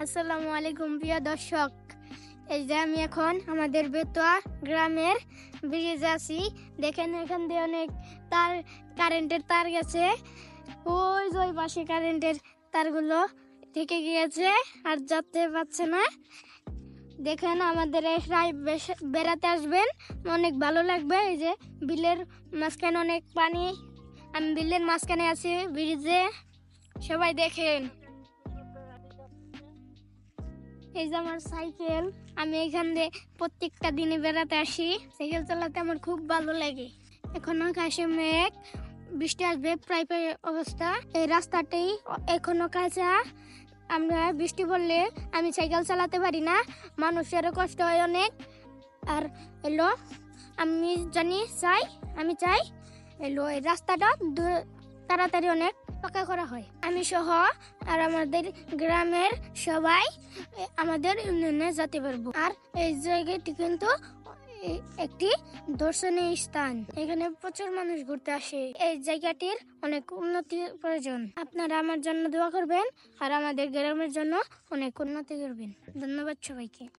আসসালামু আলাইকুম প্রিয় দর্শক। এই যে আমি এখন আমাদের বেতোয়া গ্রামের ব্রিজে আছি। দেখেন এখান দিয়ে অনেক তার কারেন্টের তার গেছে। ওই যে ওই পাশে কারেন্টের তারগুলো থেকে গিয়েছে আর যেতে পারছে না। দেখেন আমাদের এখানে বেড়াতে আসবেন, অনেক ভালো লাগবে। এই যে বিলের মাঝখানে অনেক পানি, আমি বিলের মাঝখানে আছি ব্রিজে, সবাই দেখেন। এই যে আমার সাইকেল, আমি এখান দিয়ে প্রত্যেকটা দিনে বেড়াতে আসি। সাইকেল চালাতে আমার খুব ভালো লাগে। এখন আকাশে মেঘ, বৃষ্টি আসবে প্রায় প্রায় অবস্থা। এই রাস্তাটাই এখনো কাঁচা। আমরা বৃষ্টি পড়লে আমি সাইকেল চালাতে পারি না, মানুষেরও কষ্ট হয় অনেক। আর এলো আমি চাই এলো এই রাস্তাটা তাড়াতাড়ি অনেক পাকা করা হয়। আমি সহ আর আমাদের গ্রামের সবাই আমাদের ইউনিয়নে যেতে পারবো। আর এই জায়গাটি কিন্তু একটি দর্শনীয় স্থান, এখানে প্রচুর মানুষ ঘুরতে আসে। এই জায়গাটির অনেক উন্নতির প্রয়োজন। আপনারা আমার জন্য দোয়া করবেন আর আমাদের গ্রামের জন্য অনেক উন্নতি করবেন। ধন্যবাদ সবাইকে।